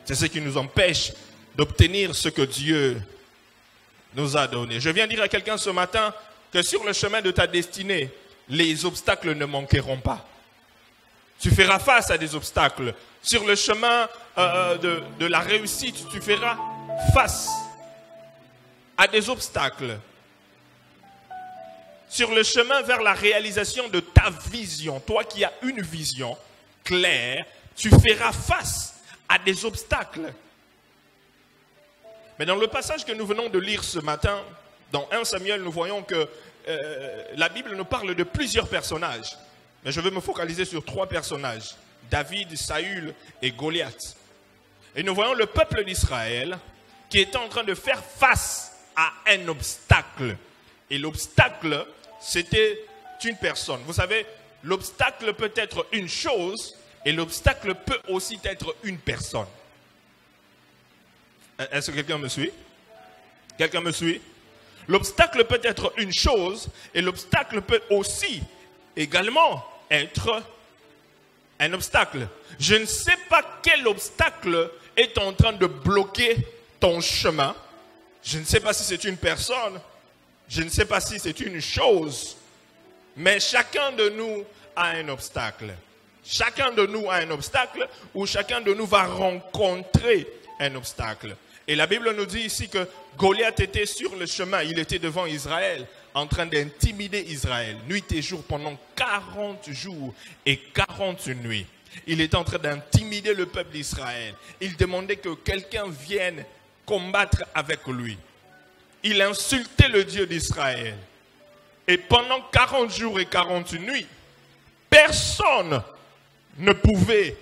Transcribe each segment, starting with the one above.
C'est ce qui nous empêche d'obtenir ce que Dieu nous a donné. Je viens dire à quelqu'un ce matin que sur le chemin de ta destinée, les obstacles ne manqueront pas. Tu feras face à des obstacles. Sur le chemin de la réussite, tu feras face à des obstacles. Sur le chemin vers la réalisation de ta vision, toi qui as une vision claire, tu feras face à des obstacles. Mais dans le passage que nous venons de lire ce matin, dans 1 Samuel, nous voyons que la Bible nous parle de plusieurs personnages. Mais je vais me focaliser sur 3 personnages. David, Saül et Goliath. Et nous voyons le peuple d'Israël qui est en train de faire face à un obstacle. Et l'obstacle, c'était une personne. Vous savez, l'obstacle peut être une chose et l'obstacle peut aussi être une personne. Est-ce que quelqu'un me suit? Quelqu'un me suit? L'obstacle peut être une chose et l'obstacle peut aussi également être un obstacle. Je ne sais pas quel obstacle est en train de bloquer ton chemin. Je ne sais pas si c'est une personne. Je ne sais pas si c'est une chose. Mais chacun de nous a un obstacle. Chacun de nous a un obstacle ou chacun de nous va rencontrer un obstacle. Et la Bible nous dit ici que Goliath était sur le chemin. Il était devant Israël en train d'intimider Israël. Nuit et jour pendant 40 jours et 40 nuits. Il était en train d'intimider le peuple d'Israël. Il demandait que quelqu'un vienne combattre avec lui. Il insultait le Dieu d'Israël. Et pendant 40 jours et 40 nuits, personne ne pouvait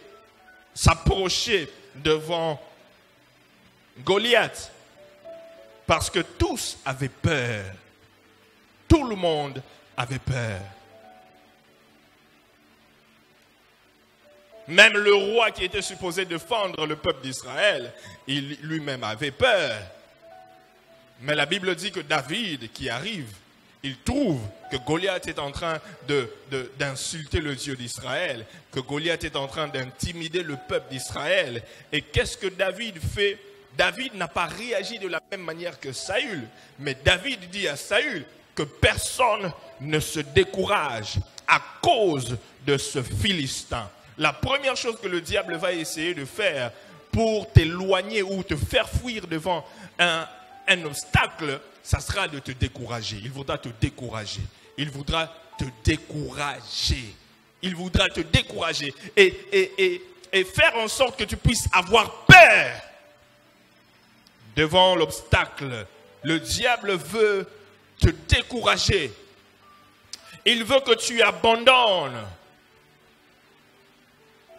s'approcher devant Goliath. Parce que tous avaient peur. Tout le monde avait peur. Même le roi qui était supposé défendre le peuple d'Israël, il lui-même avait peur. Mais la Bible dit que David qui arrive, il trouve que Goliath est en train d'insulter le Dieu d'Israël, que Goliath est en train d'intimider le peuple d'Israël. Et qu'est-ce que David fait? David n'a pas réagi de la même manière que Saül, mais David dit à Saül que personne ne se décourage à cause de ce Philistin. La première chose que le diable va essayer de faire pour t'éloigner ou te faire fuir devant un obstacle, ça sera de te décourager. Il voudra te décourager. Il voudra te décourager. Il voudra te décourager et faire en sorte que tu puisses avoir peur devant l'obstacle. Le diable veut te décourager. Il veut que tu abandonnes.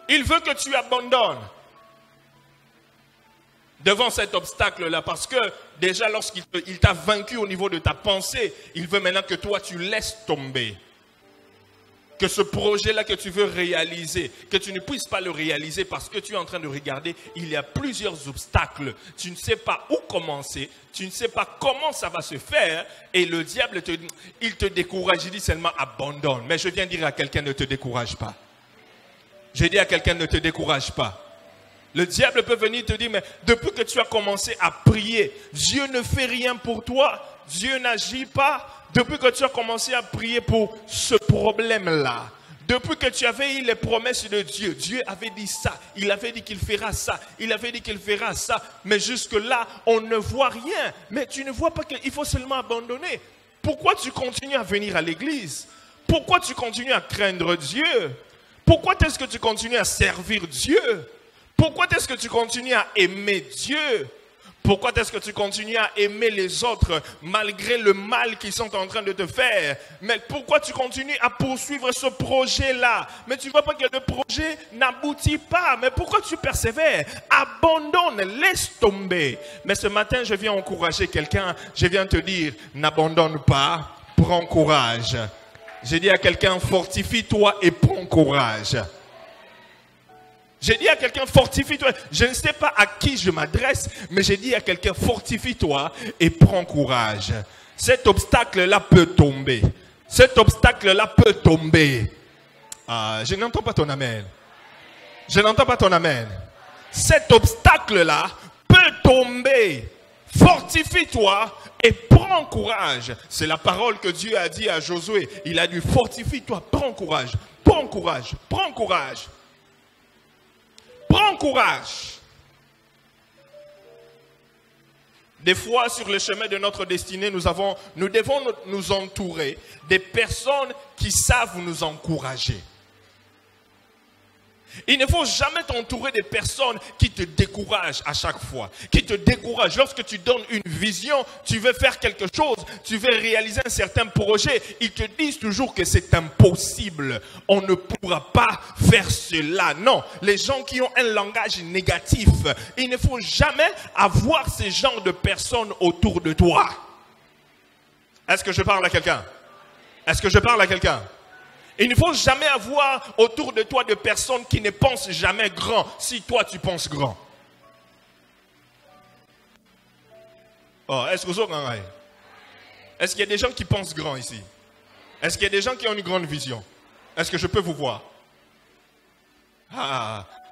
Il veut que tu abandonnes devant cet obstacle-là. Parce que déjà, lorsqu'il t'a vaincu au niveau de ta pensée, il veut maintenant que toi, tu laisses tomber. Que ce projet-là que tu veux réaliser, que tu ne puisses pas le réaliser parce que tu es en train de regarder, il y a plusieurs obstacles. Tu ne sais pas où commencer, tu ne sais pas comment ça va se faire. Et le diable, il te décourage, il dit seulement abandonne. Mais je viens dire à quelqu'un, ne te décourage pas. Je dis à quelqu'un, ne te décourage pas. Le diable peut venir te dire, mais depuis que tu as commencé à prier, Dieu ne fait rien pour toi, Dieu n'agit pas. Depuis que tu as commencé à prier pour ce problème-là, depuis que tu avais eu les promesses de Dieu, Dieu avait dit ça, il avait dit qu'il fera ça, il avait dit qu'il fera ça, mais jusque-là, on ne voit rien. Mais tu ne vois pas qu'il faut seulement abandonner. Pourquoi tu continues à venir à l'église? Pourquoi tu continues à craindre Dieu? Pourquoi est-ce que tu continues à servir Dieu? Pourquoi est-ce que tu continues à aimer Dieu? Pourquoi est-ce que tu continues à aimer les autres malgré le mal qu'ils sont en train de te faire? Mais pourquoi tu continues à poursuivre ce projet-là? Mais tu ne vois pas que le projet n'aboutit pas. Mais pourquoi tu persévères? Abandonne, laisse tomber. Mais ce matin, je viens encourager quelqu'un. Je viens te dire, n'abandonne pas, prends courage. J'ai dit à quelqu'un, fortifie-toi et prends courage. J'ai dit à quelqu'un, fortifie-toi. Je ne sais pas à qui je m'adresse, mais j'ai dit à quelqu'un, fortifie-toi et prends courage. Cet obstacle-là peut tomber. Cet obstacle-là peut tomber. Je n'entends pas ton amen. Je n'entends pas ton amen. cet obstacle-là peut tomber. Fortifie-toi et prends courage. C'est la parole que Dieu a dit à Josué. Il a dit, fortifie-toi, prends courage, prends courage, prends courage. Prends courage. Des fois, sur le chemin de notre destinée, nous devons nous entourer des personnes qui savent nous encourager. Il ne faut jamais t'entourer des personnes qui te découragent à chaque fois, qui te découragent. Lorsque tu donnes une vision, tu veux faire quelque chose, tu veux réaliser un certain projet, ils te disent toujours que c'est impossible. On ne pourra pas faire cela. Non, les gens qui ont un langage négatif, il ne faut jamais avoir ce genre de personnes autour de toi. Est-ce que je parle à quelqu'un? Est-ce que je parle à quelqu'un? Il ne faut jamais avoir autour de toi de personnes qui ne pensent jamais grand si toi tu penses grand. Oh, est-ce qu'il y a des gens qui pensent grand ici? Est-ce qu'il y a des gens qui ont une grande vision? Est-ce que je peux vous voir?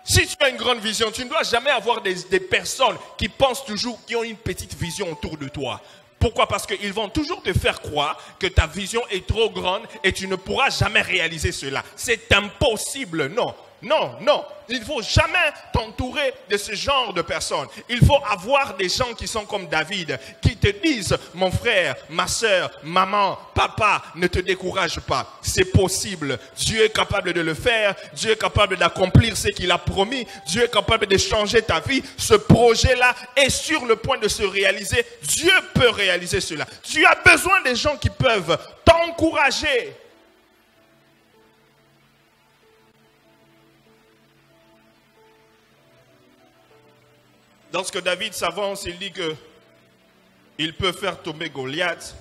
Si tu as une grande vision, tu ne dois jamais avoir des personnes qui pensent toujours, qui ont une petite vision autour de toi. Pourquoi? Parce qu'ils vont toujours te faire croire que ta vision est trop grande et tu ne pourras jamais réaliser cela. C'est impossible. Non, non, non. Il ne faut jamais t'entourer de ce genre de personnes. Il faut avoir des gens qui sont comme David, qui te disent, mon frère, ma soeur, maman, papa, ne te décourage pas. C'est possible. Dieu est capable de le faire. Dieu est capable d'accomplir ce qu'il a promis. Dieu est capable de changer ta vie. Ce projet-là est sur le point de se réaliser. Dieu peut réaliser cela. Tu as besoin des gens qui peuvent t'encourager. Lorsque David s'avance, il dit que il peut faire tomber Goliath.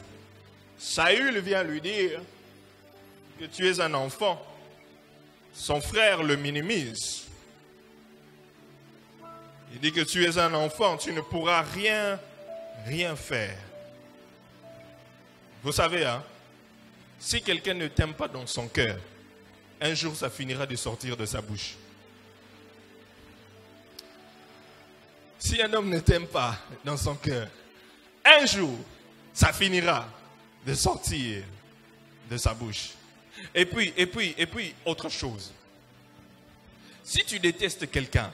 Saül vient lui dire que tu es un enfant. Son frère le minimise. Il dit que tu es un enfant, tu ne pourras rien faire. Vous savez, hein, si quelqu'un ne t'aime pas dans son cœur, un jour ça finira de sortir de sa bouche. Si un homme ne t'aime pas dans son cœur, un jour, ça finira de sortir de sa bouche. Et puis, autre chose. Si tu détestes quelqu'un,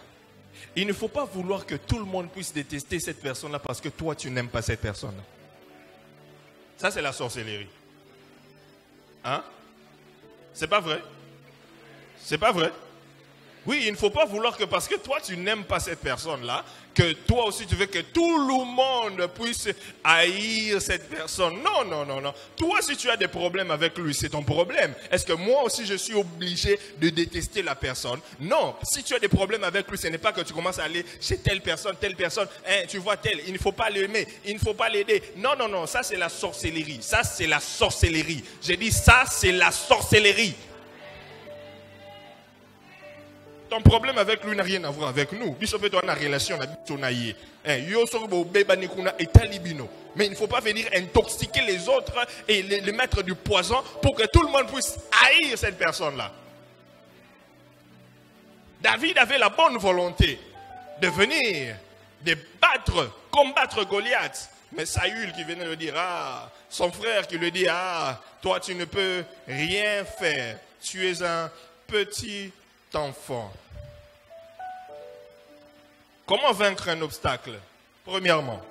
il ne faut pas vouloir que tout le monde puisse détester cette personne-là parce que toi, tu n'aimes pas cette personne-là. Ça, c'est la sorcellerie. Hein? C'est pas vrai? C'est pas vrai? Oui, il ne faut pas vouloir que parce que toi, tu n'aimes pas cette personne-là, que toi aussi, tu veux que tout le monde puisse haïr cette personne. Non, non, non, non. Toi, si tu as des problèmes avec lui, c'est ton problème. Est-ce que moi aussi, je suis obligé de détester la personne? Non. Si tu as des problèmes avec lui, ce n'est pas que tu commences à aller chez telle personne, hein, tu vois tel, il ne faut pas l'aimer, il ne faut pas l'aider. Non, non, non, ça c'est la sorcellerie. Ça c'est la sorcellerie. J'ai dit ça c'est la sorcellerie. Ton problème avec lui n'a rien à voir avec nous. Mais il ne faut pas venir intoxiquer les autres et les mettre du poison pour que tout le monde puisse haïr cette personne-là. David avait la bonne volonté de venir, de combattre Goliath. Mais Saül qui venait le dire, son frère qui lui dit, toi tu ne peux rien faire. Tu es un petit enfant. Comment vaincre un obstacle? Premièrement,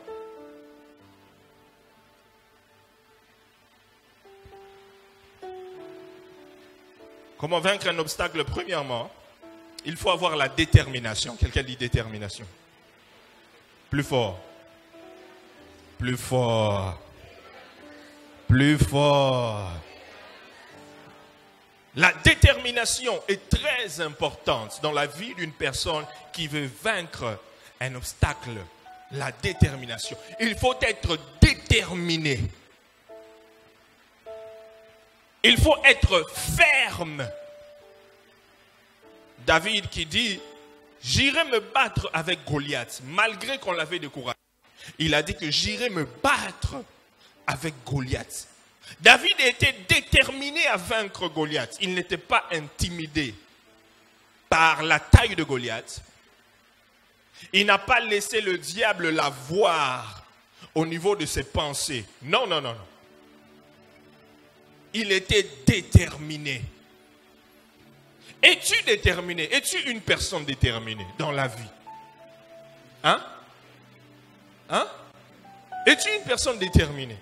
comment vaincre un obstacle? Premièrement, il faut avoir la détermination. Quelqu'un dit détermination. Plus fort. Plus fort. Plus fort. La détermination est très importante dans la vie d'une personne qui veut vaincre un obstacle. La détermination. Il faut être déterminé. Il faut être ferme. David qui dit, j'irai me battre avec Goliath, malgré qu'on l'avait découragé. Il a dit que j'irai me battre avec Goliath. David était déterminé à vaincre Goliath. Il n'était pas intimidé par la taille de Goliath. Il n'a pas laissé le diable la voir au niveau de ses pensées. Non, non, non, non. Il était déterminé. Es-tu déterminé? Es-tu une personne déterminée dans la vie? Hein? Hein? Es-tu une personne déterminée?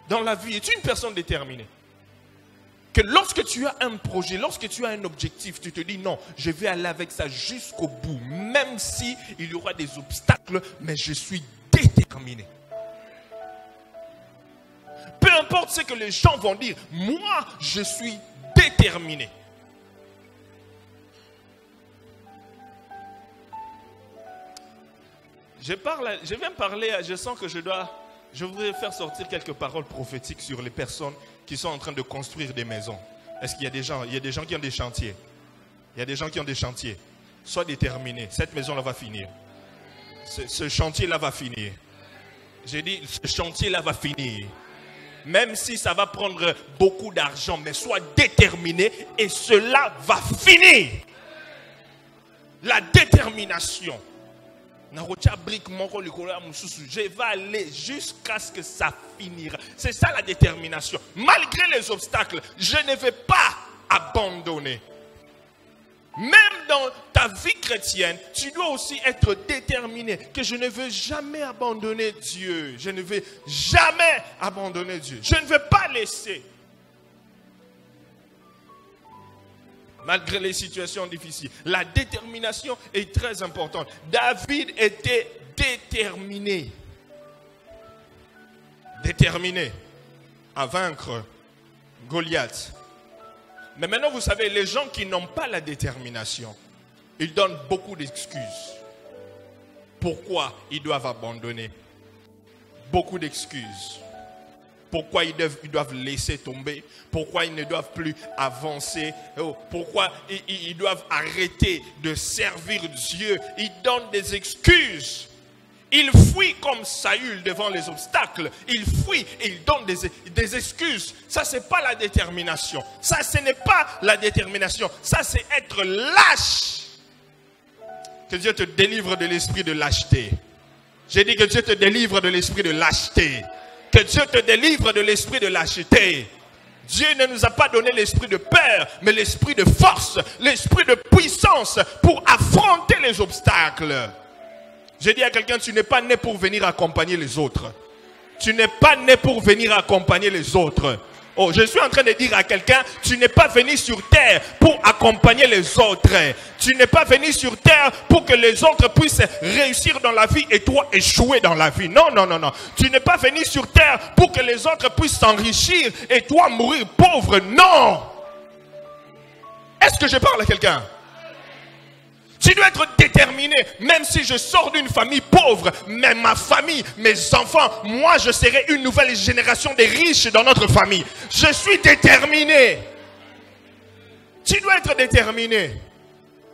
Dans la vie, es-tu une personne déterminée? Que lorsque tu as un projet, lorsque tu as un objectif, tu te dis non, je vais aller avec ça jusqu'au bout, même si il y aura des obstacles, mais je suis déterminé. Peu importe ce que les gens vont dire, moi, je suis déterminé. Je viens parler, je sens que je voudrais faire sortir quelques paroles prophétiques sur les personnes qui sont en train de construire des maisons. Est-ce qu'il y a des gens, qui ont des chantiers? Il y a des gens qui ont des chantiers. Sois déterminé, cette maison-là va finir. Ce chantier-là va finir. J'ai dit, ce chantier-là va finir. Même si ça va prendre beaucoup d'argent, mais sois déterminé et cela va finir. La détermination. Je vais aller jusqu'à ce que ça finira. C'est ça la détermination. Malgré les obstacles, je ne vais pas abandonner. Même dans ta vie chrétienne, tu dois aussi être déterminé que je ne veux jamais abandonner Dieu. Je ne vais jamais abandonner Dieu. Je ne vais pas laisser. Malgré les situations difficiles, la détermination est très importante. David était déterminé. Déterminé à vaincre Goliath. Mais maintenant, vous savez, les gens qui n'ont pas la détermination, ils donnent beaucoup d'excuses. Pourquoi ils doivent abandonner? Beaucoup d'excuses. Pourquoi ils doivent laisser tomber? Pourquoi ils ne doivent plus avancer? Pourquoi ils doivent arrêter de servir Dieu? Ils donnent des excuses. Ils fuient comme Saül devant les obstacles. Ils fuient et ils donnent des excuses. Ça, ce n'est pas la détermination. Ça, ce n'est pas la détermination. Ça, c'est être lâche. Que Dieu te délivre de l'esprit de lâcheté. J'ai dit que Dieu te délivre de l'esprit de lâcheté. Que Dieu te délivre de l'esprit de lâcheté. Dieu ne nous a pas donné l'esprit de peur, mais l'esprit de force, l'esprit de puissance pour affronter les obstacles. J'ai dit à quelqu'un, tu n'es pas né pour venir accompagner les autres. Tu n'es pas né pour venir accompagner les autres. Oh, je suis en train de dire à quelqu'un, tu n'es pas venu sur terre pour accompagner les autres. Tu n'es pas venu sur terre pour que les autres puissent réussir dans la vie et toi échouer dans la vie. Non, non, non, non. Tu n'es pas venu sur terre pour que les autres puissent s'enrichir et toi mourir pauvre. Non. Est-ce que je parle à quelqu'un? Tu dois être déterminé, même si je sors d'une famille pauvre, mais ma famille, mes enfants, moi je serai une nouvelle génération de riches dans notre famille. Je suis déterminé. Tu dois être déterminé.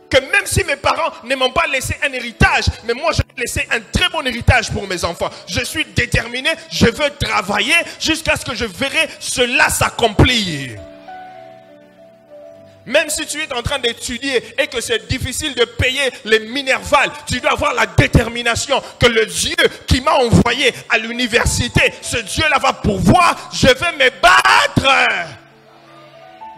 Que même si mes parents ne m'ont pas laissé un héritage, mais moi je vais laisser un très bon héritage pour mes enfants. Je suis déterminé, je veux travailler jusqu'à ce que je verrai cela s'accomplir. Même si tu es en train d'étudier et que c'est difficile de payer les minervales, tu dois avoir la détermination que le Dieu qui m'a envoyé à l'université, ce Dieu-là va pourvoir, je vais me battre.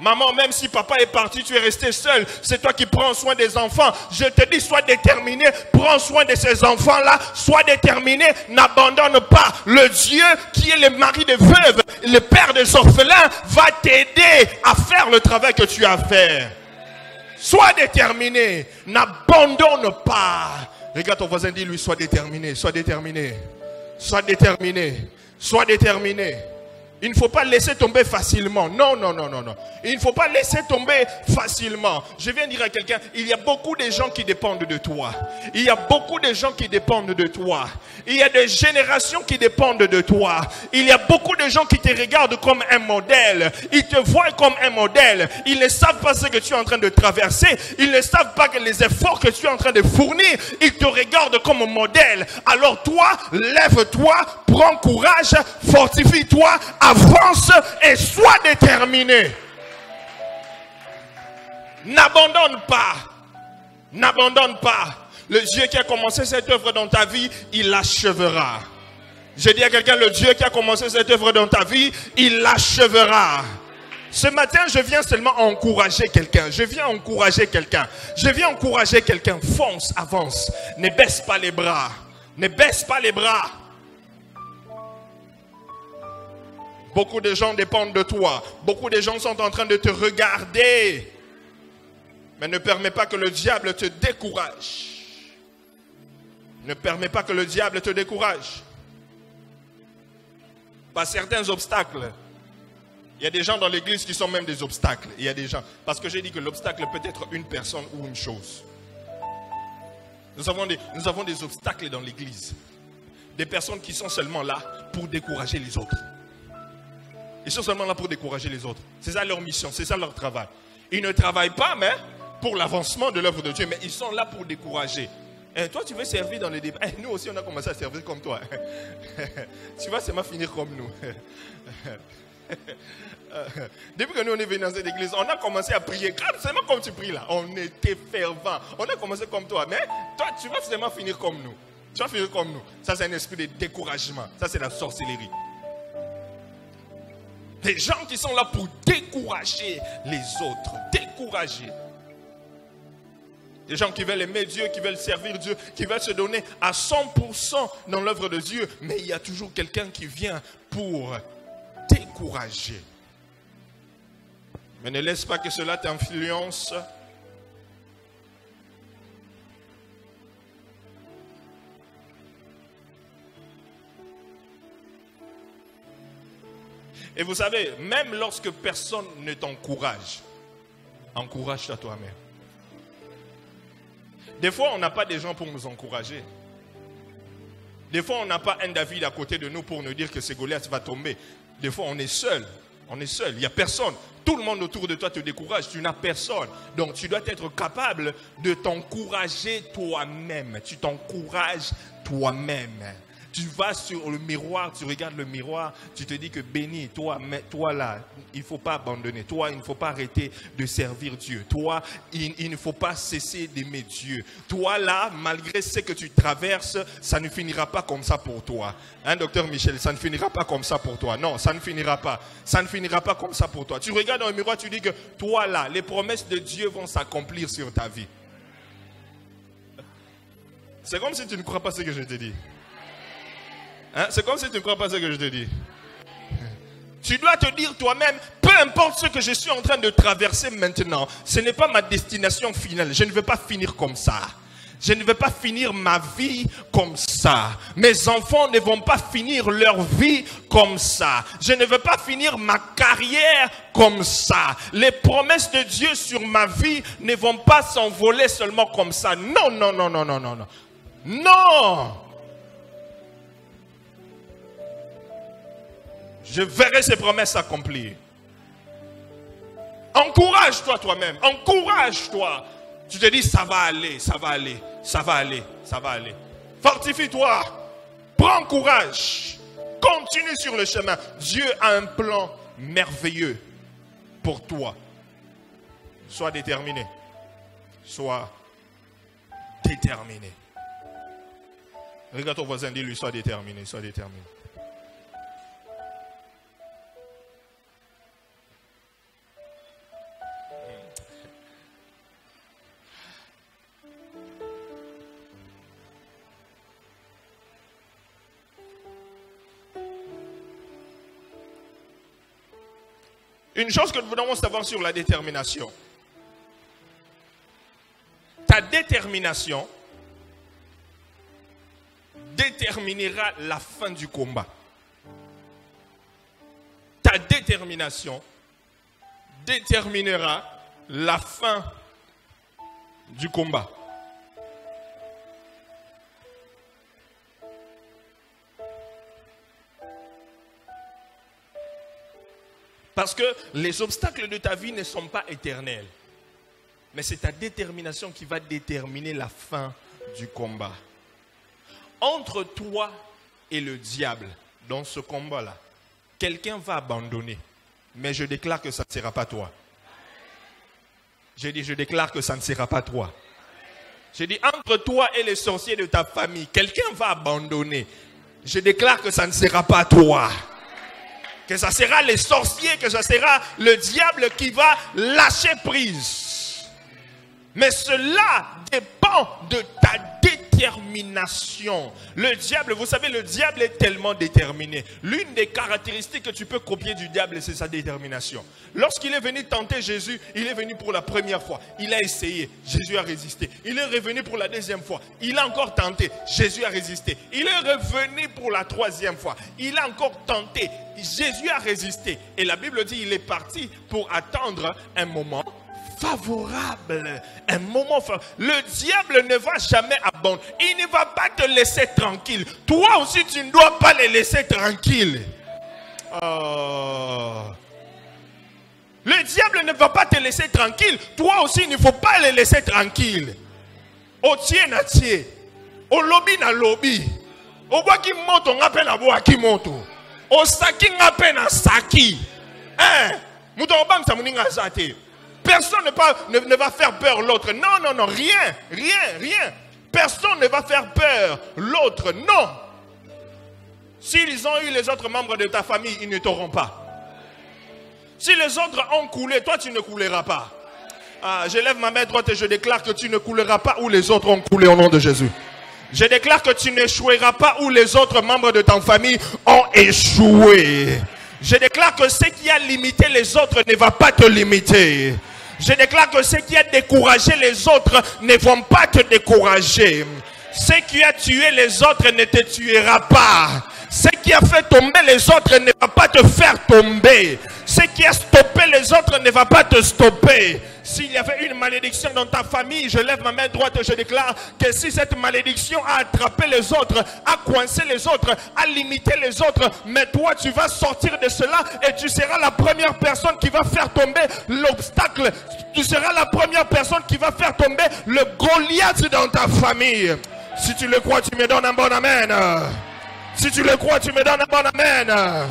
Maman, même si papa est parti, tu es resté seul. C'est toi qui prends soin des enfants. Je te dis, sois déterminé. Prends soin de ces enfants-là. Sois déterminé. N'abandonne pas. Le Dieu qui est le mari des veuves, le père des orphelins, va t'aider à faire le travail que tu as à faire. Sois déterminé. N'abandonne pas. Regarde ton voisin, dis-lui, sois déterminé. Sois déterminé. Sois déterminé. Sois déterminé. Il ne faut pas laisser tomber facilement. Non, non, non, non, non. Il ne faut pas laisser tomber facilement. Je viens dire à quelqu'un, il y a beaucoup de gens qui dépendent de toi. Il y a beaucoup de gens qui dépendent de toi. Il y a des générations qui dépendent de toi. Il y a beaucoup de gens qui te regardent comme un modèle. Ils te voient comme un modèle. Ils ne savent pas ce que tu es en train de traverser. Ils ne savent pas que les efforts que tu es en train de fournir, ils te regardent comme modèle. Alors toi, lève-toi, prends courage, fortifie-toi, avance et sois déterminé. N'abandonne pas. N'abandonne pas. Le Dieu qui a commencé cette œuvre dans ta vie, il l'achèvera. Je dis à quelqu'un, le Dieu qui a commencé cette œuvre dans ta vie, il l'achèvera. Ce matin, je viens seulement encourager quelqu'un. Je viens encourager quelqu'un. Je viens encourager quelqu'un. Fonce, avance. Ne baisse pas les bras. Ne baisse pas les bras. Beaucoup de gens dépendent de toi. Beaucoup de gens sont en train de te regarder. Mais ne permets pas que le diable te décourage. Ne permets pas que le diable te décourage. Par certains obstacles. Il y a des gens dans l'église qui sont même des obstacles. Il y a des gens. Parce que j'ai dit que l'obstacle peut être une personne ou une chose. Nous avons des obstacles dans l'église. Des personnes qui sont seulement là pour décourager les autres. Ils sont seulement là pour décourager les autres. C'est ça leur mission, c'est ça leur travail. Ils ne travaillent pas, mais pour l'avancement de l'œuvre de Dieu. Mais ils sont là pour décourager. Et toi, tu veux servir dans les débats. Nous aussi, on a commencé à servir comme toi. Tu vas seulement finir comme nous. Depuis que nous on est venus dans cette église, on a commencé à prier. Seulement comme tu pries là. On était fervents. On a commencé comme toi. Mais toi, tu vas seulement finir comme nous. Tu vas finir comme nous. Ça, c'est un esprit de découragement. Ça, c'est la sorcellerie. Des gens qui sont là pour décourager les autres. Décourager. Des gens qui veulent aimer Dieu, qui veulent servir Dieu, qui veulent se donner à 100% dans l'œuvre de Dieu. Mais il y a toujours quelqu'un qui vient pour décourager. Mais ne laisse pas que cela t'influence. Et vous savez, même lorsque personne ne t'encourage, encourage-toi toi-même. Des fois, on n'a pas des gens pour nous encourager. Des fois, on n'a pas un David à côté de nous pour nous dire que ce Goliath va tomber. Des fois, on est seul. On est seul. Il n'y a personne. Tout le monde autour de toi te décourage. Tu n'as personne. Donc, tu dois être capable de t'encourager toi-même. Tu t'encourages toi-même. Tu vas sur le miroir, tu regardes le miroir, tu te dis que béni, toi là, il ne faut pas abandonner. Toi, il ne faut pas arrêter de servir Dieu. Toi, il ne faut pas cesser d'aimer Dieu. Toi là, malgré ce que tu traverses, ça ne finira pas comme ça pour toi. Hein, docteur Michel, ça ne finira pas comme ça pour toi. Non, ça ne finira pas. Ça ne finira pas comme ça pour toi. Tu regardes dans le miroir, tu dis que toi là, les promesses de Dieu vont s'accomplir sur ta vie. C'est comme si tu ne crois pas ce que je te dis. Hein? C'est comme si tu ne crois pas ce que je te dis. Tu dois te dire toi-même, peu importe ce que je suis en train de traverser maintenant, ce n'est pas ma destination finale. Je ne veux pas finir comme ça. Je ne veux pas finir ma vie comme ça. Mes enfants ne vont pas finir leur vie comme ça. Je ne veux pas finir ma carrière comme ça. Les promesses de Dieu sur ma vie ne vont pas s'envoler seulement comme ça. Non, non, non, non, non, non, non. Non! Je verrai ces promesses s'accomplir. Encourage-toi toi-même. Encourage-toi. Tu te dis, ça va aller, ça va aller, ça va aller, ça va aller. Fortifie-toi. Prends courage. Continue sur le chemin. Dieu a un plan merveilleux pour toi. Sois déterminé. Sois déterminé. Regarde ton voisin, dis-lui, sois déterminé, sois déterminé. Une chose que nous devons savoir sur la détermination. Ta détermination déterminera la fin du combat. Ta détermination déterminera la fin du combat. Parce que les obstacles de ta vie ne sont pas éternels. Mais c'est ta détermination qui va déterminer la fin du combat. Entre toi et le diable, dans ce combat-là, quelqu'un va abandonner. Mais je déclare que ça ne sera pas toi. J'ai dit, je déclare que ça ne sera pas toi. Je dis, entre toi et les sorciers de ta famille, quelqu'un va abandonner. Je déclare que ça ne sera pas toi. Que ça sera les sorciers, que ça sera le diable qui va lâcher prise. Mais cela dépend de ta détermination. Le diable, vous savez, le diable est tellement déterminé. L'une des caractéristiques que tu peux copier du diable, c'est sa détermination. Lorsqu'il est venu tenter Jésus, il est venu pour la première fois. Il a essayé, Jésus a résisté. Il est revenu pour la deuxième fois. Il a encore tenté, Jésus a résisté. Il est revenu pour la troisième fois. Il a encore tenté, Jésus a résisté. Et la Bible dit, il est parti pour attendre un moment favorable, un moment favorable. Le diable ne va jamais abandonner. Il ne va pas te laisser tranquille. Toi aussi, tu ne dois pas les laisser tranquilles. Le diable ne va pas te laisser tranquille. Toi aussi, il ne faut pas les laisser tranquilles. Au tien na tien, au lobby na lobby, au bois qui monte, on appelle à bois qui monte. Au saki, on appelle à saki. Hein? Mouton bang, ça mouninga zate. Personne ne va faire peur l'autre. Non, non, non, rien. Personne ne va faire peur l'autre. Non. S'ils ont eu les autres membres de ta famille, ils ne t'auront pas. Si les autres ont coulé, toi tu ne couleras pas. Je lève ma main droite et je déclare que tu ne couleras pas où les autres ont coulé au nom de Jésus. Je déclare que tu n'échoueras pas où les autres membres de ta famille ont échoué. Je déclare que ce qui a limité les autres ne va pas te limiter. Je déclare que ce qui a découragé les autres ne vont pas te décourager. Ce qui a tué les autres ne te tuera pas. Ce qui a fait tomber les autres ne va pas te faire tomber. Ce qui a stoppé les autres ne va pas te stopper. S'il y avait une malédiction dans ta famille, je lève ma main droite et je déclare que si cette malédiction a attrapé les autres, a coincé les autres, a limité les autres, mais toi tu vas sortir de cela et tu seras la première personne qui va faire tomber l'obstacle. Tu seras la première personne qui va faire tomber le Goliath dans ta famille. Si tu le crois, tu me donnes un bon amen. Si tu le crois, tu me donnes un bon amen.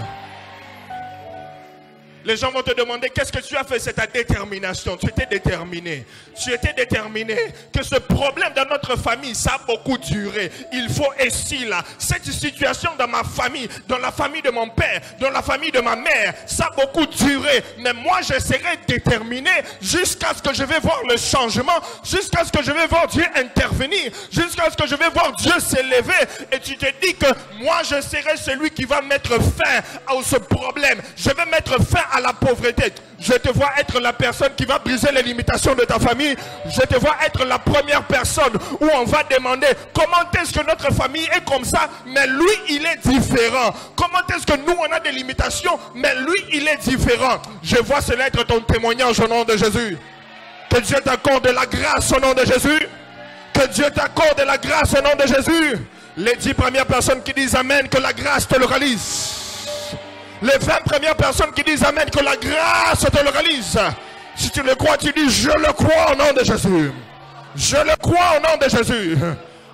Les gens vont te demander qu'est-ce que tu as fait, c'est ta détermination. Tu étais déterminé. Tu étais déterminé que ce problème dans notre famille, ça a beaucoup duré. Il faut ici là. Cette situation dans ma famille, dans la famille de mon père, dans la famille de ma mère, ça a beaucoup duré. Mais moi, je serai déterminé jusqu'à ce que je vais voir le changement, jusqu'à ce que je vais voir Dieu intervenir, jusqu'à ce que je vais voir Dieu s'élever. Et tu te dis que moi, je serai celui qui va mettre fin à ce problème. Je vais mettre fin à la pauvreté. Je te vois être la personne qui va briser les limitations de ta famille. Je te vois être la première personne où on va demander comment est-ce que notre famille est comme ça, mais lui il est différent. Comment est-ce que nous on a des limitations, mais lui il est différent. Je vois cela être ton témoignage au nom de Jésus. Que Dieu t'accorde la grâce au nom de Jésus. Que Dieu t'accorde la grâce au nom de Jésus. Les 10 premières personnes qui disent Amen, que la grâce te le réalise. Les 20 premières personnes qui disent Amen, que la grâce te le réalise. Si tu le crois, tu dis je le crois au nom de Jésus. Je le crois au nom de Jésus.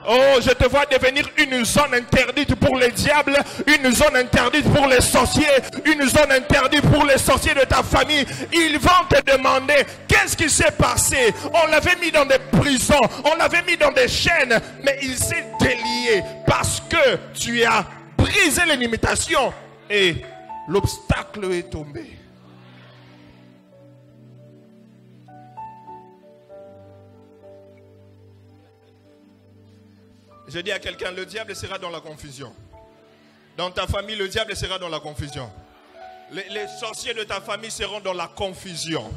Oh, je te vois devenir une zone interdite pour les diables, une zone interdite pour les sorciers, une zone interdite pour les sorciers de ta famille. Ils vont te demander qu'est-ce qui s'est passé. On l'avait mis dans des prisons, on l'avait mis dans des chaînes, mais il s'est délié parce que tu as brisé les limitations et l'obstacle est tombé. Je dis à quelqu'un, le diable sera dans la confusion. Dans ta famille, le diable sera dans la confusion. Les sorciers de ta famille seront dans la confusion.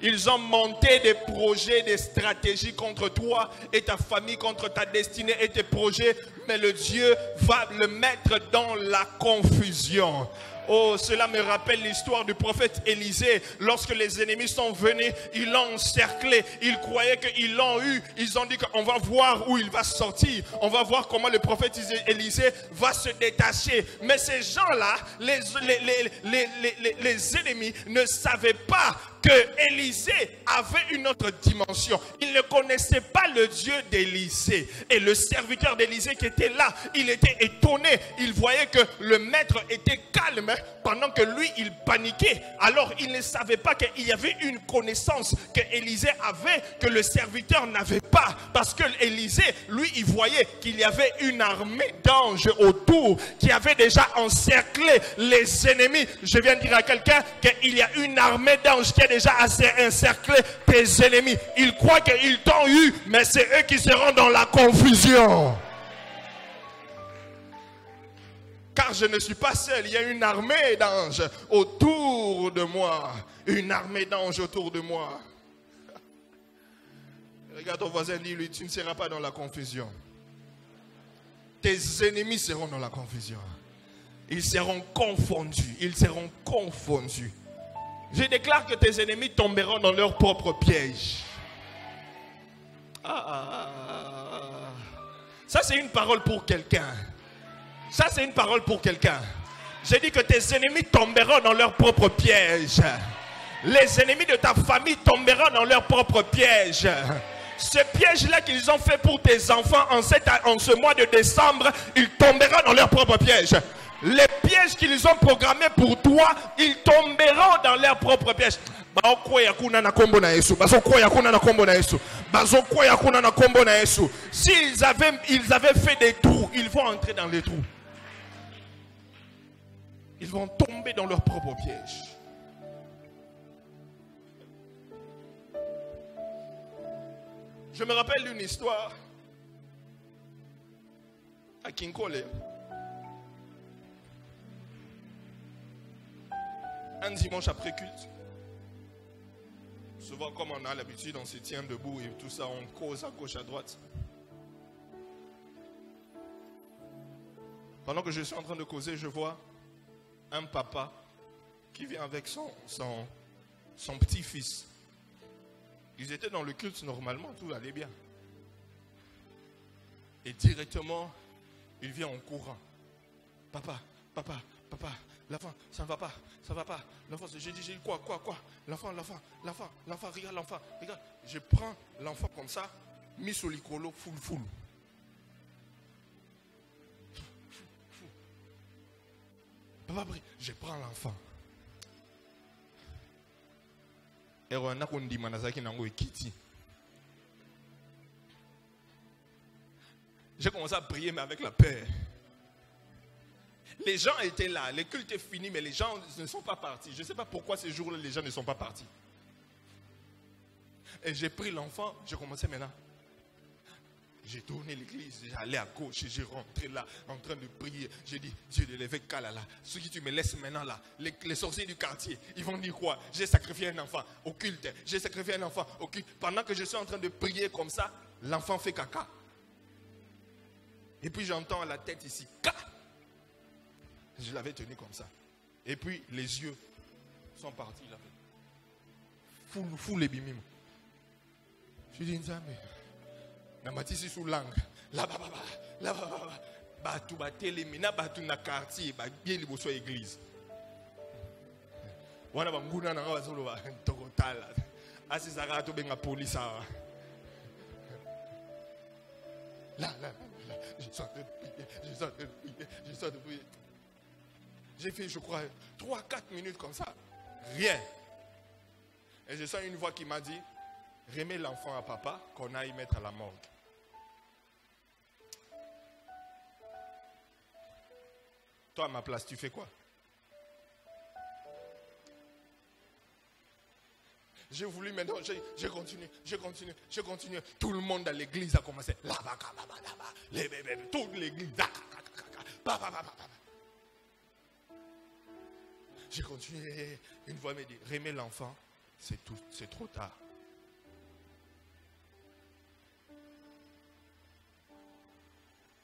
Ils ont monté des projets, des stratégies contre toi et ta famille, contre ta destinée et tes projets. Mais le Dieu va le mettre dans la confusion. Oh, cela me rappelle l'histoire du prophète Élisée. Lorsque les ennemis sont venus, ils l'ont encerclé. Ils croyaient qu'ils l'ont eu. Ils ont dit qu'on va voir où il va sortir. On va voir comment le prophète Élisée va se détacher. Mais ces gens-là, les ennemis ne savaient pas que Élisée avait une autre dimension. Ils ne connaissaient pas le Dieu d'Élisée. Et le serviteur d'Élisée qui était là, il était étonné. Il voyait que le maître était calme. Amen. Pendant que lui, il paniquait, alors il ne savait pas qu'il y avait une connaissance que Élisée avait, que le serviteur n'avait pas. Parce que Élisée, lui, il voyait qu'il y avait une armée d'anges autour qui avait déjà encerclé les ennemis. Je viens de dire à quelqu'un qu'il y a une armée d'anges qui a déjà encerclé tes ennemis. Ils croient qu'ils t'ont eu, mais c'est eux qui seront dans la confusion. Car je ne suis pas seul, il y a une armée d'anges autour de moi. Une armée d'anges autour de moi. Regarde ton voisin, dis-lui, tu ne seras pas dans la confusion. Tes ennemis seront dans la confusion. Ils seront confondus. Ils seront confondus. Je déclare que tes ennemis tomberont dans leur propre piège. Ça, c'est une parole pour quelqu'un. Ça, c'est une parole pour quelqu'un. J'ai dit que tes ennemis tomberont dans leur propre piège. Les ennemis de ta famille tomberont dans leur propre piège. Ce piège-là qu'ils ont fait pour tes enfants en ce mois de décembre, ils tomberont dans leur propre piège. Les pièges qu'ils ont programmés pour toi, ils tomberont dans leur propre piège. S'ils avaient fait des trous, ils vont entrer dans les trous. Ils vont tomber dans leur propre piège. Je me rappelle d'une histoire à Kinkole. Un dimanche après culte, souvent comme on a l'habitude, on se tient debout et tout ça, on cause à gauche, à droite. Pendant que je suis en train de causer, je vois un papa qui vient avec son petit-fils. Ils étaient dans le culte normalement, tout allait bien. Et directement, il vient en courant. Papa, l'enfant, ça ne va pas, ça ne va pas. L'enfant, j'ai dit quoi, l'enfant, regarde l'enfant, regarde. Je prends l'enfant comme ça, mis sur l'icolo, full. Papa, je prends l'enfant. J'ai commencé à prier, mais avec la peur. Les gens étaient là, le culte est fini, mais les gens ne sont pas partis. Je ne sais pas pourquoi ces jours-là, les gens ne sont pas partis. Et j'ai pris l'enfant, j'ai commencé maintenant. J'ai tourné l'église, j'allais à gauche, j'ai rentré là, en train de prier. J'ai dit, Dieu de l'évêque Kalala, ceux qui tu me laisses maintenant là, les sorciers du quartier, ils vont dire quoi? J'ai sacrifié un enfant au culte, j'ai sacrifié un enfant au culte. Pendant que je suis en train de prier comme ça, l'enfant fait caca. Et puis j'entends la tête ici, Ka! Je l'avais tenu comme ça. Et puis les yeux sont partis là. Fou les bimim. Je dis, Nzambe. Namatisi sous langue. Là, batu batelemina batu na quartier ba bieli boso église. Wana banguna na bazolo ba tokotala. Asizaka to benga police awa. Là, je sors de prier. J'ai fait, je crois, 3-4 minutes comme ça. Rien. Et je sens une voix qui m'a dit, remets l'enfant à papa, qu'on aille mettre à la morgue. Toi, à ma place, tu fais quoi? J'ai voulu maintenant, j'ai continué. Tout le monde à l'église a commencé. Là-bas, toute l'église. J'ai continué. Une voix m'a dit, remets l'enfant, c'est trop tard.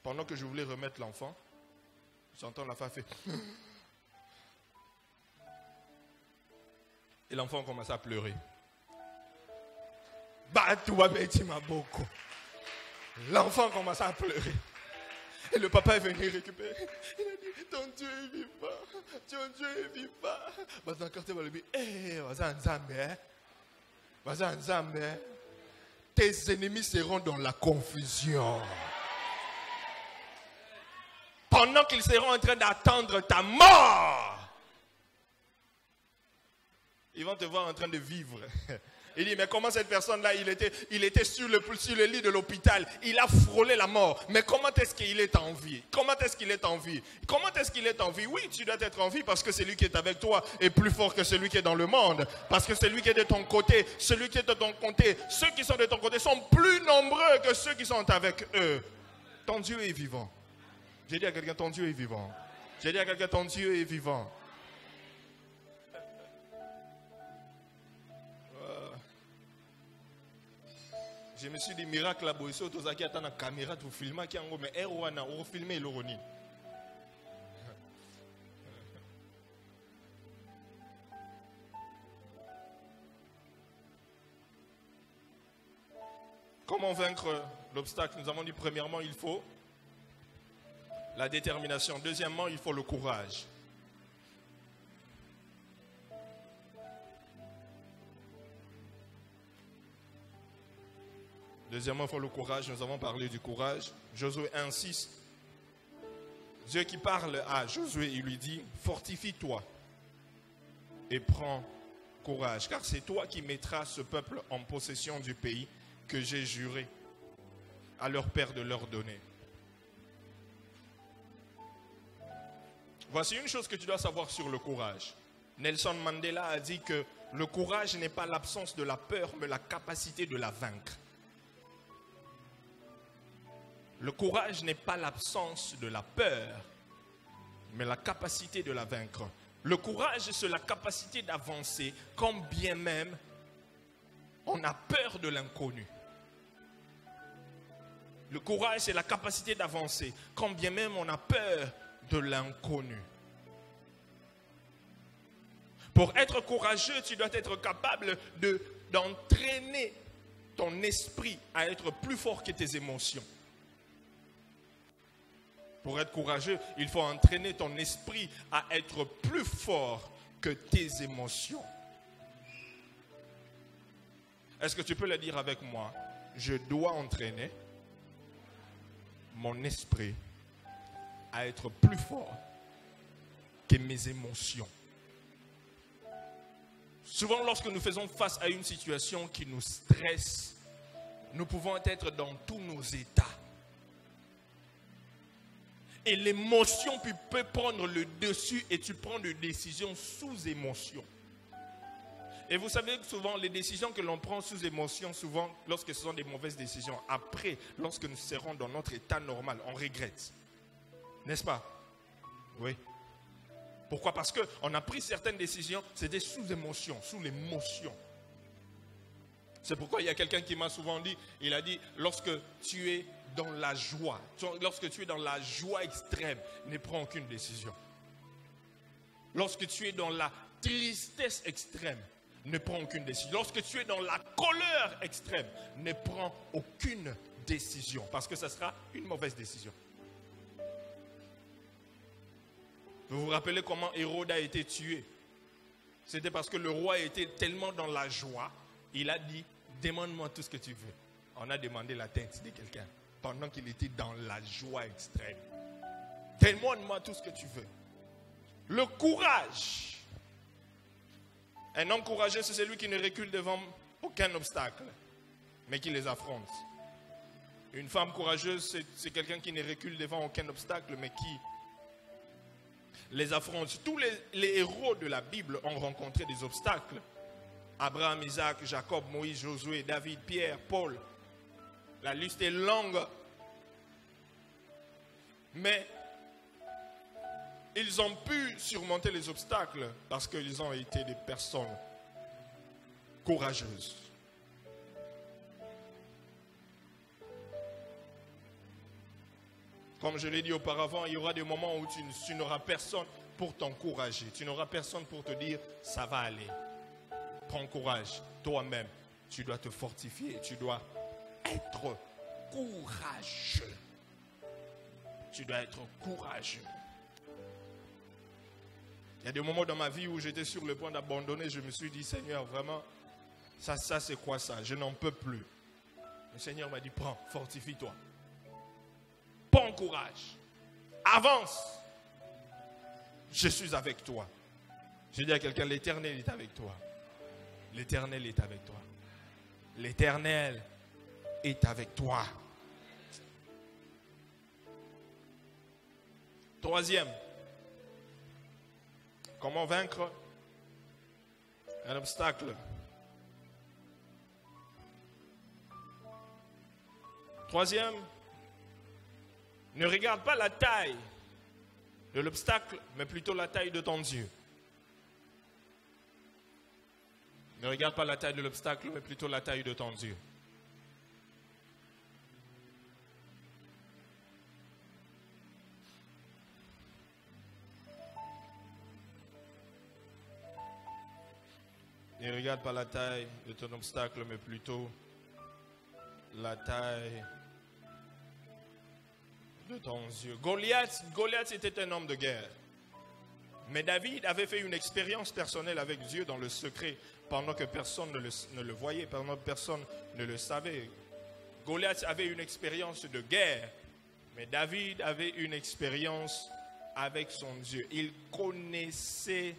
Pendant que je voulais remettre l'enfant, j'entends la femme faire. Et l'enfant commence à pleurer. L'enfant commence à pleurer. Et le papa est venu récupérer. Il a dit, ton Dieu est vivant. Ton Dieu est vivant. Tes ennemis seront dans la confusion. Pendant qu'ils seront en train d'attendre ta mort, Ils vont te voir en train de vivre. Il dit, mais comment cette personne-là, il était sur le lit de l'hôpital, il a frôlé la mort. Mais comment est-ce qu'il est en vie? Comment est-ce qu'il est en vie? Comment est-ce qu'il est en vie? Oui, tu dois être en vie parce que celui qui est avec toi est plus fort que celui qui est dans le monde. Parce que celui qui est de ton côté, celui qui est de ton côté, ceux qui sont de ton côté sont plus nombreux que ceux qui sont avec eux. Ton Dieu est vivant. J'ai dit à quelqu'un, ton Dieu est vivant. J'ai dit à quelqu'un, ton Dieu est vivant. Je me suis dit, miracle là, boy, si tu as une caméra, tu filmes, mais Erwana, on filme le Roni. Comment vaincre l'obstacle? Nous avons dit, premièrement, il faut la détermination. Deuxièmement, il faut le courage. Deuxièmement, il faut le courage. Nous avons parlé du courage. Josué 1,6. Dieu qui parle à Josué, il lui dit, fortifie-toi et prends courage, car c'est toi qui mettras ce peuple en possession du pays que j'ai juré à leur père de leur donner. Voici une chose que tu dois savoir sur le courage. Nelson Mandela a dit que le courage n'est pas l'absence de la peur, mais la capacité de la vaincre. Le courage n'est pas l'absence de la peur, mais la capacité de la vaincre. Le courage, c'est la capacité d'avancer, quand bien même on a peur de l'inconnu. Le courage, c'est la capacité d'avancer, quand bien même on a peur de l'inconnu. Pour être courageux, tu dois être capable d'entraîner ton esprit à être plus fort que tes émotions. Pour être courageux, il faut entraîner ton esprit à être plus fort que tes émotions. Est-ce que tu peux le dire avec moi? Je dois entraîner mon esprit à être plus fort que mes émotions. Souvent, lorsque nous faisons face à une situation qui nous stresse, nous pouvons être dans tous nos états. Et l'émotion peut prendre le dessus et tu prends des décisions sous émotion. Et vous savez que souvent, les décisions que l'on prend sous émotion, souvent, lorsque ce sont des mauvaises décisions, après, lorsque nous serons dans notre état normal, on regrette. N'est-ce pas? Oui. Pourquoi? Parce qu'on a pris certaines décisions, c'était sous émotion, sous l'émotion. C'est pourquoi il y a quelqu'un qui m'a souvent dit, il a dit, lorsque tu es dans la joie, lorsque tu es dans la joie extrême, ne prends aucune décision. Lorsque tu es dans la tristesse extrême, ne prends aucune décision. Lorsque tu es dans la colère extrême, ne prends aucune décision, parce que ça sera une mauvaise décision. Vous vous rappelez comment Hérode a été tué? C'était parce que le roi était tellement dans la joie, il a dit, demande-moi tout ce que tu veux. On a demandé la tête de quelqu'un pendant qu'il était dans la joie extrême. Demande-moi tout ce que tu veux. Le courage. Un homme courageux, c'est celui qui ne recule devant aucun obstacle, mais qui les affronte. Une femme courageuse, c'est quelqu'un qui ne recule devant aucun obstacle, mais qui les affronte. Tous les héros de la Bible ont rencontré des obstacles. Abraham, Isaac, Jacob, Moïse, Josué, David, Pierre, Paul. La liste est longue. Mais ils ont pu surmonter les obstacles parce qu'ils ont été des personnes courageuses. Comme je l'ai dit auparavant, il y aura des moments où tu n'auras personne pour t'encourager. Tu n'auras personne pour te dire, ça va aller. Prends courage. Toi-même, tu dois te fortifier. Tu dois être courageux. Tu dois être courageux. Il y a des moments dans ma vie où j'étais sur le point d'abandonner. Je me suis dit, Seigneur, vraiment, ça c'est quoi ça? Je n'en peux plus. Le Seigneur m'a dit, prends, fortifie-toi. Prends courage. Avance. Je suis avec toi. J'ai dit à quelqu'un, l'Éternel est avec toi. L'Éternel est avec toi. L'Éternel est avec toi. Troisième, comment vaincre un obstacle? Troisième, ne regarde pas la taille de l'obstacle, mais plutôt la taille de ton Dieu. Ne regarde pas la taille de l'obstacle, mais plutôt la taille de ton Dieu. Ne regarde pas la taille de ton obstacle, mais plutôt la taille de ton Dieu. Goliath était un homme de guerre. Mais David avait fait une expérience personnelle avec Dieu dans le secret, pendant que personne ne le voyait, pendant que personne ne le savait. Goliath avait une expérience de guerre, mais David avait une expérience avec son Dieu. Il connaissait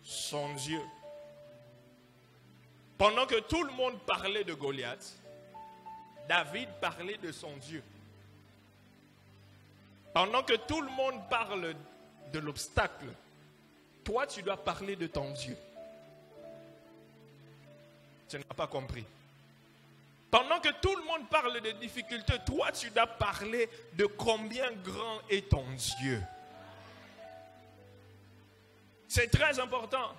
son Dieu. Pendant que tout le monde parlait de Goliath, David parlait de son Dieu. Pendant que tout le monde parle de l'obstacle, toi tu dois parler de ton Dieu. Tu n'as pas compris. Pendant que tout le monde parle de difficultés, toi tu dois parler de combien grand est ton Dieu. C'est très important.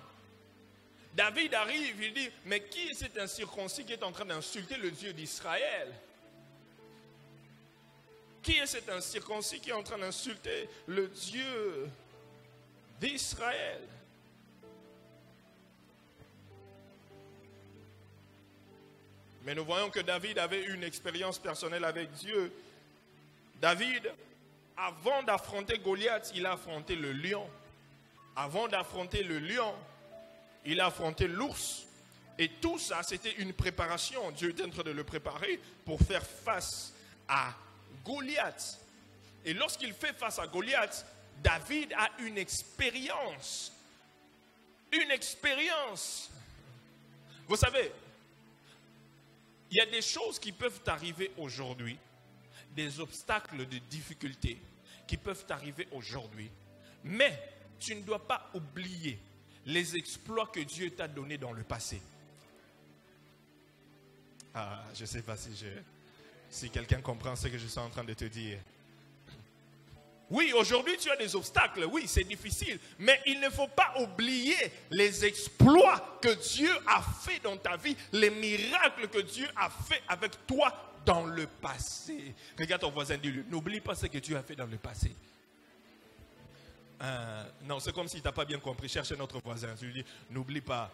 David arrive, il dit, mais qui est cet incirconcis qui est en train d'insulter le Dieu d'Israël? Qui est cet incirconcis qui est en train d'insulter le Dieu d'Israël? Mais nous voyons que David avait une expérience personnelle avec Dieu. David, avant d'affronter Goliath, il a affronté le lion. Avant d'affronter le lion, il a affronté l'ours. Et tout ça, c'était une préparation. Dieu est en train de le préparer pour faire face à Goliath. Et lorsqu'il fait face à Goliath, David a une expérience. Une expérience. Vous savez, il y a des choses qui peuvent t'arriver aujourd'hui, des obstacles de difficultés qui peuvent t'arriver aujourd'hui, mais tu ne dois pas oublier les exploits que Dieu t'a donnés dans le passé. Ah, je ne sais pas si quelqu'un comprend ce que je suis en train de te dire. Oui, aujourd'hui tu as des obstacles, oui, c'est difficile, mais il ne faut pas oublier les exploits que Dieu a fait dans ta vie, les miracles que Dieu a fait avec toi dans le passé. Regarde ton voisin, dis-lui, n'oublie pas ce que Dieu a fait dans le passé. Non, c'est comme si tu n'as pas bien compris. Cherche notre voisin. Tu lui dis, n'oublie pas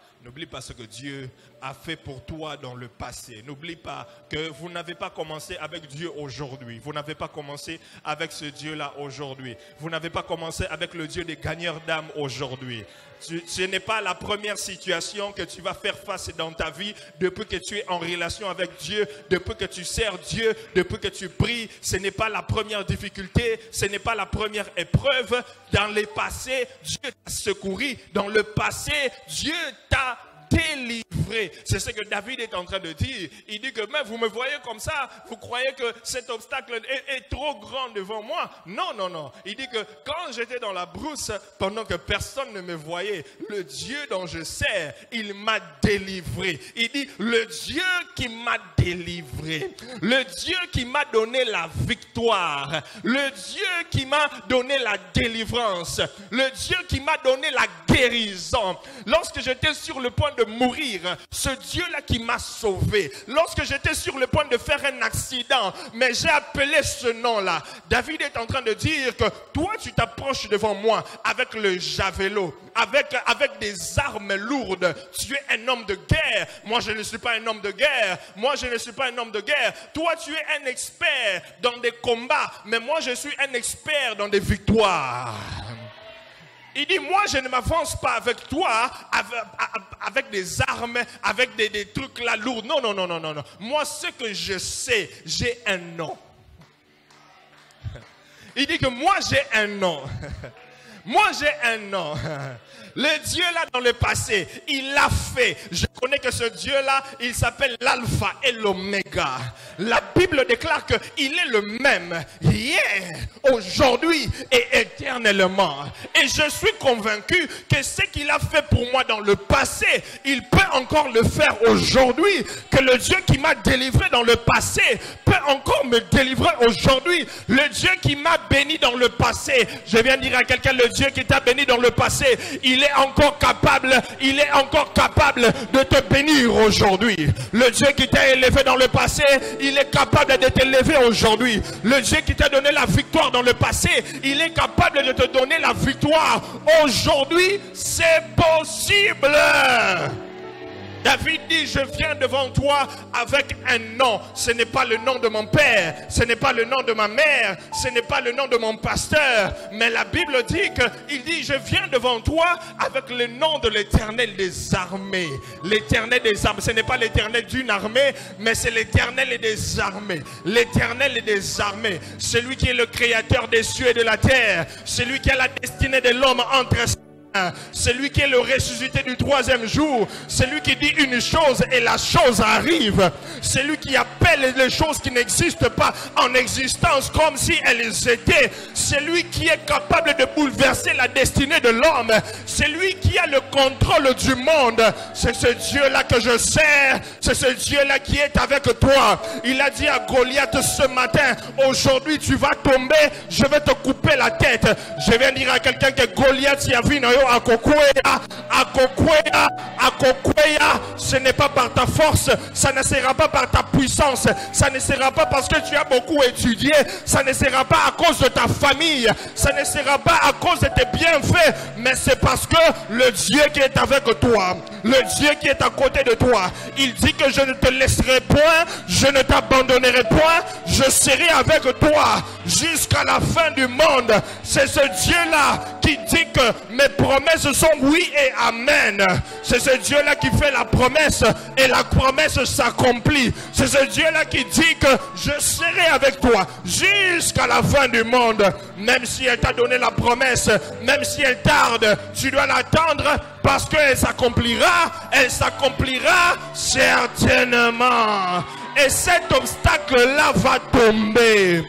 ce que Dieu a fait pour toi dans le passé. N'oublie pas que vous n'avez pas commencé avec Dieu aujourd'hui. Vous n'avez pas commencé avec ce Dieu-là aujourd'hui. Vous n'avez pas commencé avec le Dieu des gagneurs d'âme aujourd'hui. Ce n'est pas la première situation que tu vas faire face dans ta vie depuis que tu es en relation avec Dieu, depuis que tu sers Dieu, depuis que tu pries. Ce n'est pas la première difficulté, ce n'est pas la première épreuve. Dans le passé, Dieu t'a secouru. Dans le passé, Dieu t'a délivré. C'est ce que David est en train de dire. Il dit que même vous me voyez comme ça, vous croyez que cet obstacle est trop grand devant moi. Non, non, non. Il dit que quand j'étais dans la brousse, pendant que personne ne me voyait, le Dieu dont je sers, il m'a délivré. Il dit, le Dieu qui m'a délivré, le Dieu qui m'a donné la victoire, le Dieu qui m'a donné la délivrance, le Dieu qui m'a donné la guérison. Lorsque j'étais sur le point de mourir, ce Dieu-là qui m'a sauvé. Lorsque j'étais sur le point de faire un accident, mais j'ai appelé ce nom-là. David est en train de dire que toi, tu t'approches devant moi avec le javelot, avec des armes lourdes. Tu es un homme de guerre. Moi, je ne suis pas un homme de guerre. Moi, je ne suis pas un homme de guerre. Toi, tu es un expert dans des combats, mais moi, je suis un expert dans des victoires. Il dit, moi je ne m'avance pas avec toi, avec des armes, avec des trucs là lourds. Non, non, non, non, non, non. Moi ce que je sais, j'ai un nom. Il dit que moi j'ai un nom. Moi, j'ai un nom. Le Dieu là dans le passé, il l'a fait. Je connais que ce Dieu là, il s'appelle l'Alpha et l'Oméga. La Bible déclare qu'il est le même hier, aujourd'hui et éternellement. Et je suis convaincu que ce qu'il a fait pour moi dans le passé, il peut encore le faire aujourd'hui. Que le Dieu qui m'a délivré dans le passé peut encore me délivrer aujourd'hui. Le Dieu qui m'a béni dans le passé, je viens dire à quelqu'un, le Dieu qui t'a béni dans le passé, il est encore capable de te bénir aujourd'hui. Le Dieu qui t'a élevé dans le passé, il est capable de t'élever aujourd'hui. Le Dieu qui t'a donné la victoire dans le passé, il est capable de te donner la victoire aujourd'hui. C'est possible. David dit, je viens devant toi avec un nom. Ce n'est pas le nom de mon père, ce n'est pas le nom de ma mère, ce n'est pas le nom de mon pasteur. Mais la Bible dit qu'il dit, je viens devant toi avec le nom de l'Éternel des armées. L'Éternel des armées, ce n'est pas l'Éternel d'une armée, mais c'est l'Éternel des armées. L'Éternel des armées, celui qui est le créateur des cieux et de la terre, celui qui a la destinée de l'homme entre ses mains, celui qui est le ressuscité du troisième jour, celui qui dit une chose et la chose arrive, celui qui appelle les choses qui n'existent pas en existence comme si elles étaient, celui qui est capable de bouleverser la destinée de l'homme, celui qui a le contrôle du monde. C'est ce Dieu-là que je sers, c'est ce Dieu-là qui est avec toi. Il a dit à Goliath ce matin, aujourd'hui tu vas tomber, je vais te couper la tête. Je viens dire à quelqu'un que Goliath y a vu ce n'est pas par ta force, ça ne sera pas par ta puissance, ça ne sera pas parce que tu as beaucoup étudié, ça ne sera pas à cause de ta famille, ça ne sera pas à cause de tes bienfaits, mais c'est parce que le Dieu qui est avec toi, le Dieu qui est à côté de toi, il dit que je ne te laisserai point, je ne t'abandonnerai point, je serai avec toi jusqu'à la fin du monde. C'est ce Dieu-là qui dit que mes promesses sont oui et amen. C'est ce Dieu-là qui fait la promesse et la promesse s'accomplit. C'est ce Dieu-là qui dit que je serai avec toi jusqu'à la fin du monde. Même si elle t'a donné la promesse, même si elle tarde, tu dois l'attendre parce qu'elle s'accomplira certainement. Et cet obstacle-là va tomber.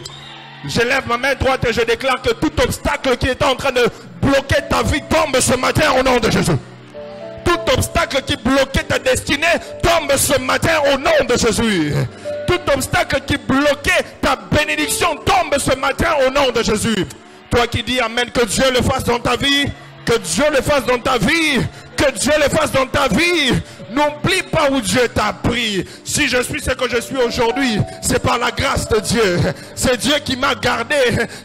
Je lève ma main droite et je déclare que tout obstacle qui est en train de bloquer ta vie tombe ce matin au nom de Jésus. Tout obstacle qui bloquait ta destinée tombe ce matin au nom de Jésus. Tout obstacle qui bloquait ta bénédiction tombe ce matin au nom de Jésus. Toi qui dis amen, que Dieu le fasse dans ta vie, que Dieu le fasse dans ta vie, que Dieu le fasse dans ta vie. N'oublie pas où Dieu t'a pris. Si je suis ce que je suis aujourd'hui, c'est par la grâce de Dieu. C'est Dieu qui m'a gardé.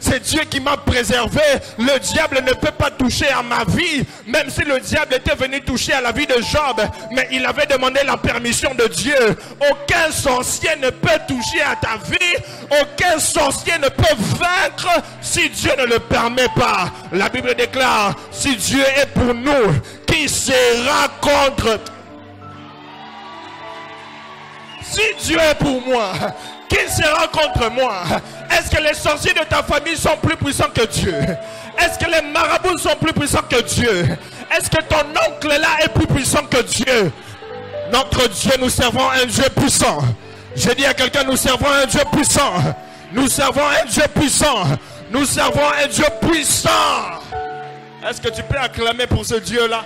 C'est Dieu qui m'a préservé. Le diable ne peut pas toucher à ma vie. Même si le diable était venu toucher à la vie de Job, mais il avait demandé la permission de Dieu. Aucun sorcier ne peut toucher à ta vie. Aucun sorcier ne peut vaincre si Dieu ne le permet pas. La Bible déclare, si Dieu est pour nous, qui sera contre? Si Dieu est pour moi, qui sera contre moi? Est-ce que les sorciers de ta famille sont plus puissants que Dieu? Est-ce que les marabouts sont plus puissants que Dieu? Est-ce que ton oncle là est plus puissant que Dieu? Notre Dieu, nous servons un Dieu puissant. J'ai dit à quelqu'un, nous servons un Dieu puissant. Nous servons un Dieu puissant. Nous servons un Dieu puissant. Est-ce que tu peux acclamer pour ce Dieu là?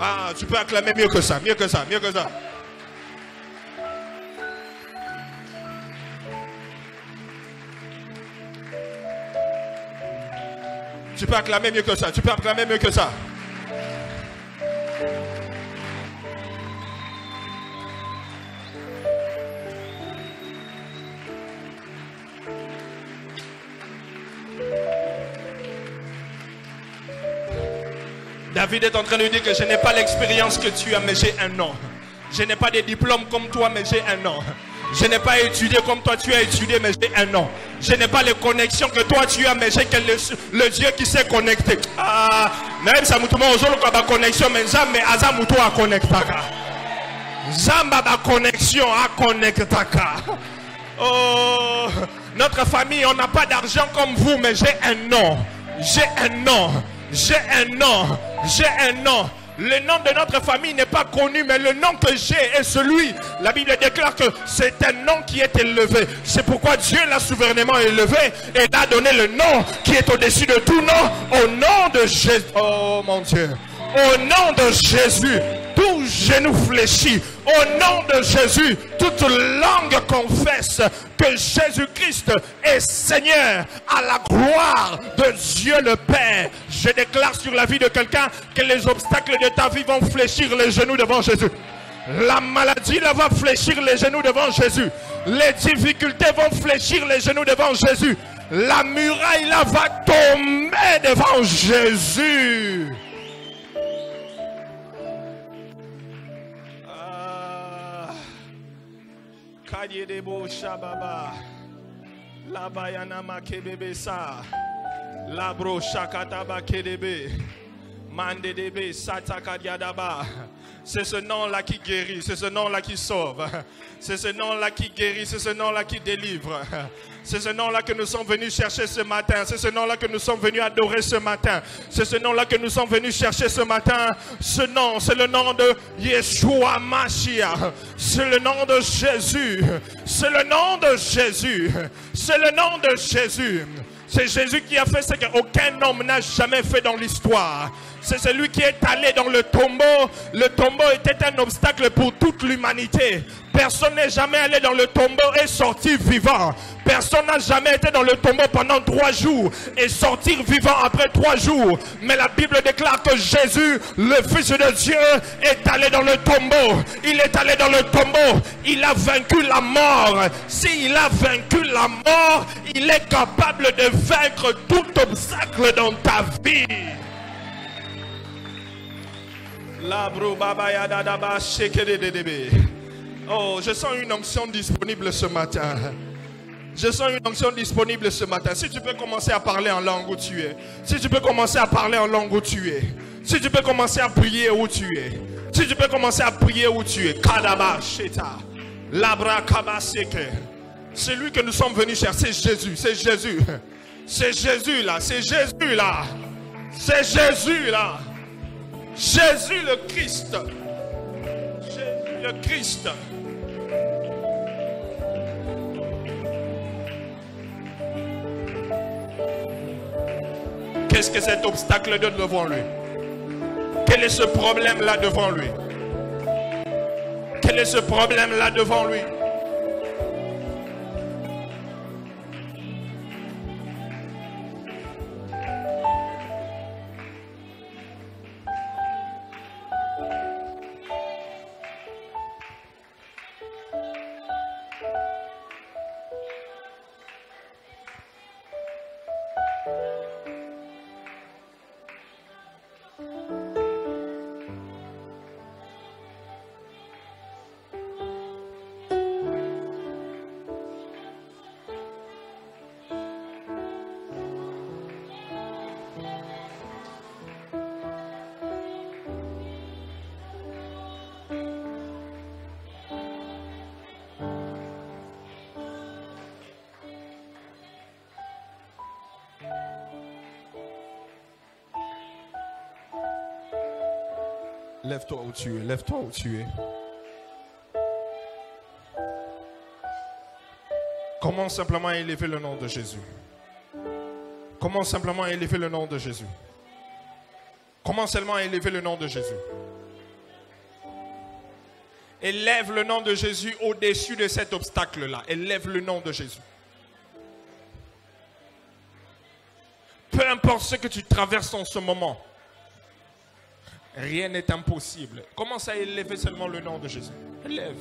Ah, tu peux acclamer mieux que ça, mieux que ça, mieux que ça. Tu peux acclamer mieux que ça, tu peux acclamer mieux que ça. David est en train de dire que je n'ai pas l'expérience que tu as, mais j'ai un nom. Je n'ai pas de diplôme comme toi, mais j'ai un nom. Je n'ai pas étudié comme toi, tu as étudié, mais j'ai un nom. Je n'ai pas les connexions que toi tu as, mais j'ai que le Dieu qui s'est connecté. Ah, même ça mutumo ozolo kwa ba connexion, mais jamais azamuto a connectaka. Zamba ba connexion a connectaka. Oh, notre famille, on n'a pas d'argent comme vous, mais j'ai un nom. J'ai un nom. J'ai un nom. J'ai un nom. Le nom de notre famille n'est pas connu, mais le nom que j'ai est celui. La Bible déclare que c'est un nom qui est élevé. C'est pourquoi Dieu l'a souverainement élevé et l'a donné le nom qui est au-dessus de tout nom. Au nom de Jésus. Oh mon Dieu. Au nom de Jésus, tout genou fléchit. Au nom de Jésus, toute langue confesse que Jésus-Christ est Seigneur, à la gloire de Dieu le Père. Je déclare sur la vie de quelqu'un que les obstacles de ta vie vont fléchir les genoux devant Jésus. La maladie là va fléchir les genoux devant Jésus. Les difficultés vont fléchir les genoux devant Jésus. La muraille là va tomber devant Jésus. Kadidebo Shababa, la Bayana Makebebe Sa, la Bro Shakataba Kedebe, Mandedebe Satakadiadaba. C'est ce nom-là qui guérit, c'est ce nom-là qui sauve, c'est ce nom-là qui guérit, c'est ce nom-là qui délivre. C'est ce nom-là que nous sommes venus chercher ce matin. C'est ce nom-là que nous sommes venus adorer ce matin. C'est ce nom-là que nous sommes venus chercher ce matin. Ce nom, c'est le nom de Yeshua Mashiach. C'est le nom de Jésus. C'est le nom de Jésus. C'est le nom de Jésus. C'est Jésus qui a fait ce qu'aucun homme n'a jamais fait dans l'histoire. C'est celui qui est allé dans le tombeau. Le tombeau était un obstacle pour toute l'humanité. Personne n'est jamais allé dans le tombeau et sorti vivant. Personne n'a jamais été dans le tombeau pendant 3 jours et sortir vivant après 3 jours. Mais la Bible déclare que Jésus, le Fils de Dieu, est allé dans le tombeau. Il est allé dans le tombeau. Il a vaincu la mort. S'il a vaincu la mort, il est capable de vaincre tout obstacle dans ta vie. Oh, je sens une onction disponible ce matin. Je sens une onction disponible ce matin. Si tu peux commencer à parler en langue où tu es. Si tu peux commencer à parler en langue où tu es. Si tu peux commencer à prier où tu es. Si tu peux commencer à prier où tu es. Kadaba Sheta. Labra Kabaseke. C'est lui que nous sommes venus chercher. C'est Jésus. C'est Jésus. C'est Jésus là. C'est Jésus là. C'est Jésus là. Jésus le Christ. Jésus le Christ. Qu'est-ce que cet obstacle de devant lui? Quel est ce problème là devant lui? Quel est ce problème là devant lui? Lève-toi où tu es, lève-toi où tu es. Commence simplement à élever le nom de Jésus. Commence simplement à élever le nom de Jésus. Commence seulement à élever le nom de Jésus. Élève le nom de Jésus au-dessus de cet obstacle-là. Élève le nom de Jésus. Peu importe ce que tu traverses en ce moment, rien n'est impossible. Commence à élever seulement le nom de Jésus. Élève.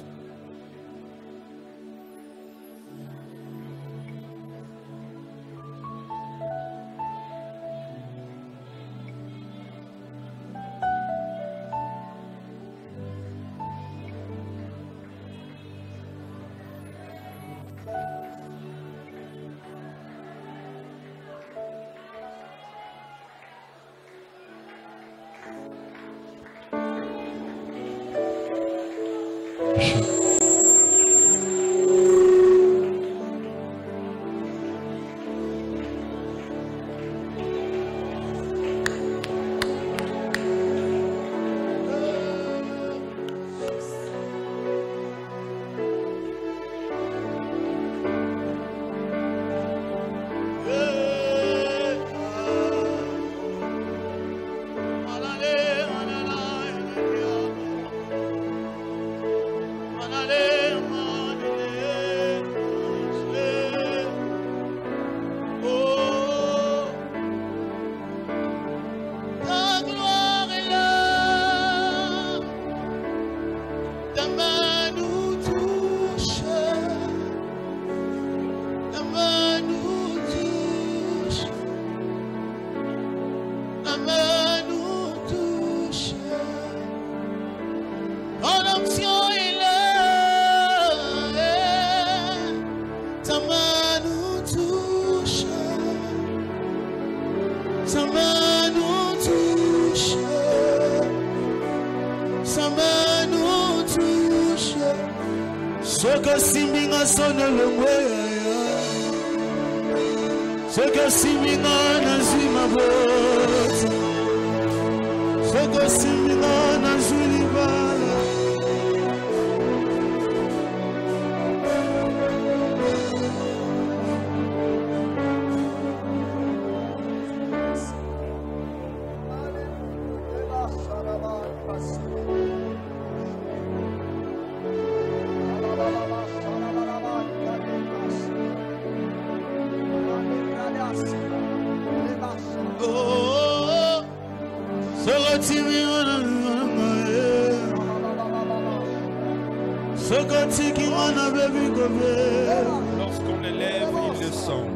Lorsqu'on l'élève, il descend.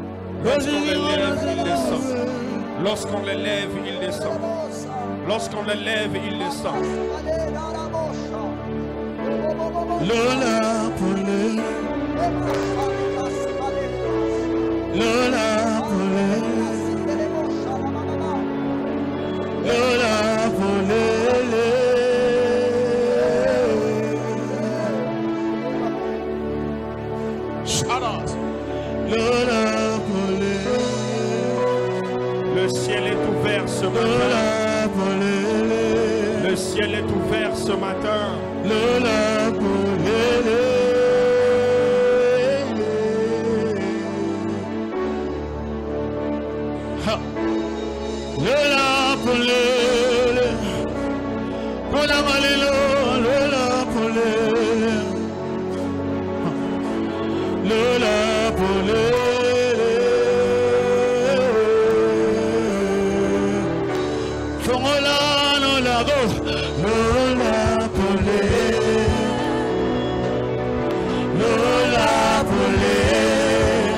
Lorsqu'on l'élève, il descend. Lorsqu'on l'élève, il descend. Lorsqu'on l'élève, il descend. Lola Pole, Lola Pole, Lola Pole, Lola Pole. Le ciel est ouvert ce matin. Le ciel est ouvert ce matin. Lola Pole. Lola Pole. Lola Malelo. Lola Pole. Lola Pole. Lola Pole, Lola Pole,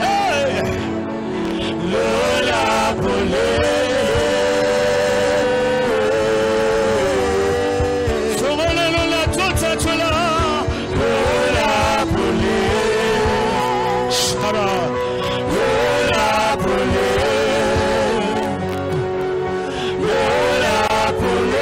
hey! Lola Pole, Lola Lola Tota Tola, Lola Pole, Shara, Lola Pole, Lola Pole.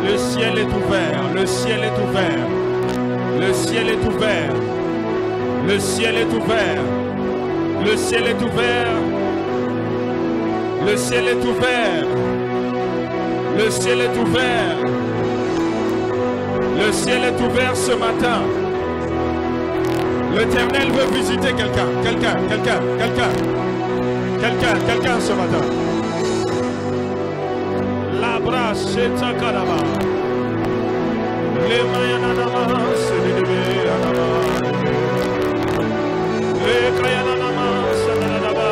Le ciel est ouvert, le ciel est ouvert, le ciel est ouvert, le ciel est ouvert, le ciel est ouvert, le ciel est ouvert, le ciel est ouvert, le ciel est ouvert ce matin. L'Éternel veut visiter quelqu'un ce matin. La brasse c'est ta caraba. Les mayananama c'est les bébés anama. Les kayananama c'est la daba.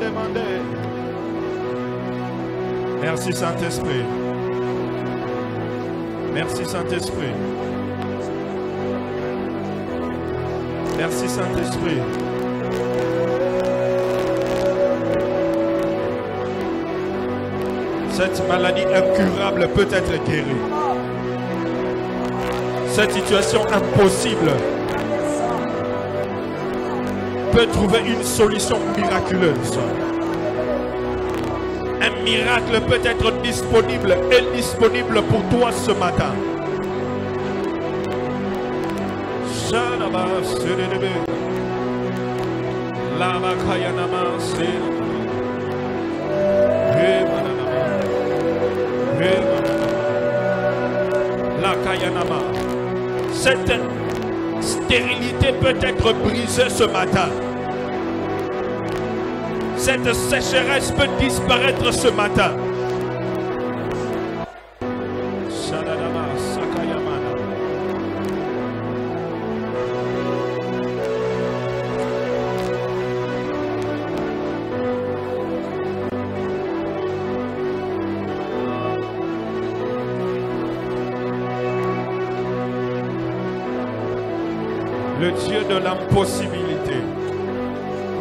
Demandez. Merci Saint-Esprit. Merci Saint-Esprit. Merci Saint-Esprit. Cette maladie incurable peut être guérie. Cette situation impossible peut trouver une solution miraculeuse. Un miracle peut être disponible et disponible pour toi ce matin. Cette stérilité peut être brisée ce matin. Cette sécheresse peut disparaître ce matin. Le Dieu de l'impossibilité.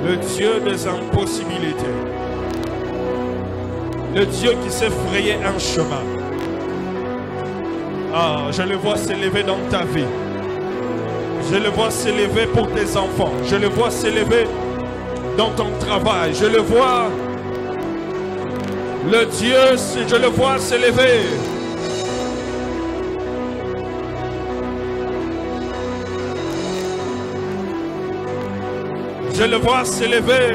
Le Dieu des impossibilités. Le Dieu qui s'est frayé un chemin. Ah, je le vois s'élever dans ta vie. Je le vois s'élever pour tes enfants. Je le vois s'élever dans ton travail. Je le vois. Le Dieu, je le vois s'élever. Je le vois s'élever.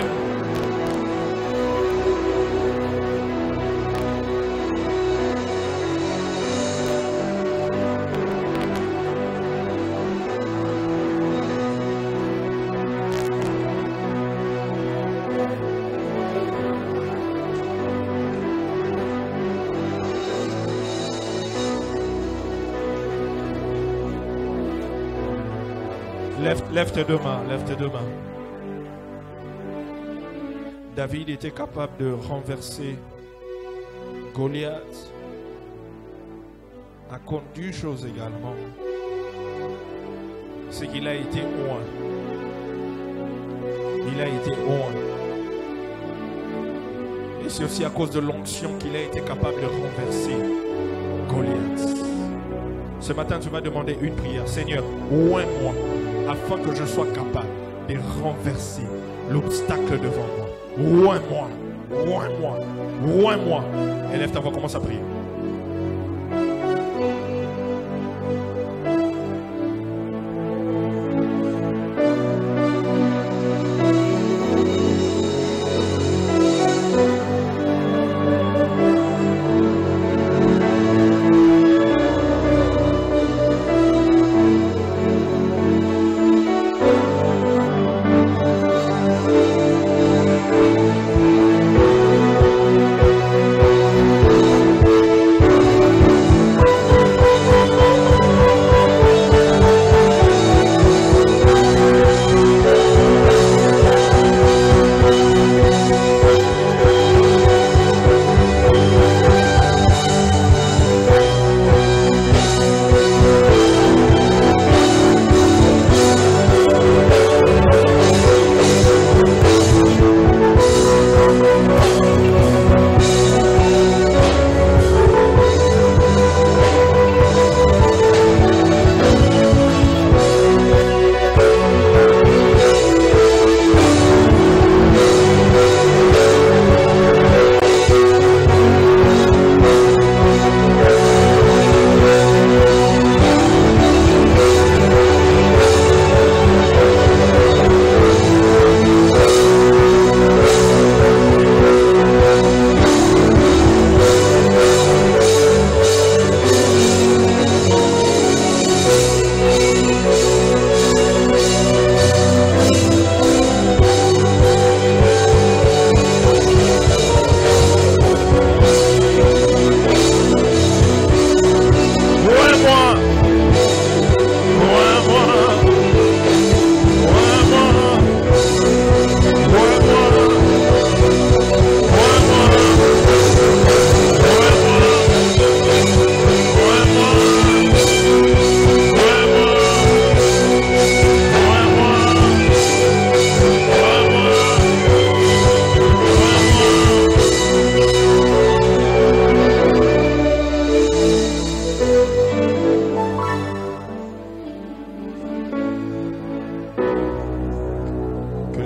Lève tes deux mains, lève tes deux mains. David était capable de renverser Goliath a conduit chose également. C'est qu'il a été oint. Il a été oint. Et c'est aussi à cause de l'onction qu'il a été capable de renverser Goliath. Ce matin, tu m'as demandé une prière. Seigneur, oins-moi afin que je sois capable de renverser l'obstacle devant moi. Oins-moi, oins-moi, oins-moi. Élève ta voix, commence à prier.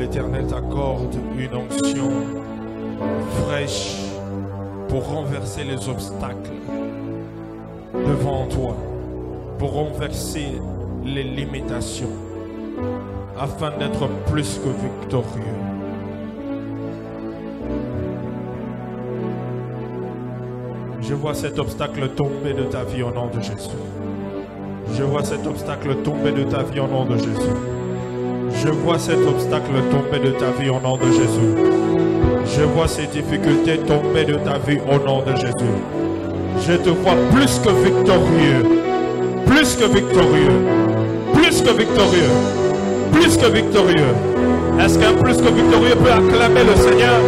l'Éternel t'accorde une onction fraîche pour renverser les obstacles devant toi, pour renverser les limitations, afin d'être plus que victorieux. Je vois cet obstacle tomber de ta vie au nom de Jésus. Je vois cet obstacle tomber de ta vie au nom de Jésus. Je vois cet obstacle tomber de ta vie au nom de Jésus. Je vois ces difficultés tomber de ta vie au nom de Jésus. Je te vois plus que victorieux. Plus que victorieux. Plus que victorieux. Plus que victorieux. Est-ce qu'un plus que victorieux peut acclamer le Seigneur?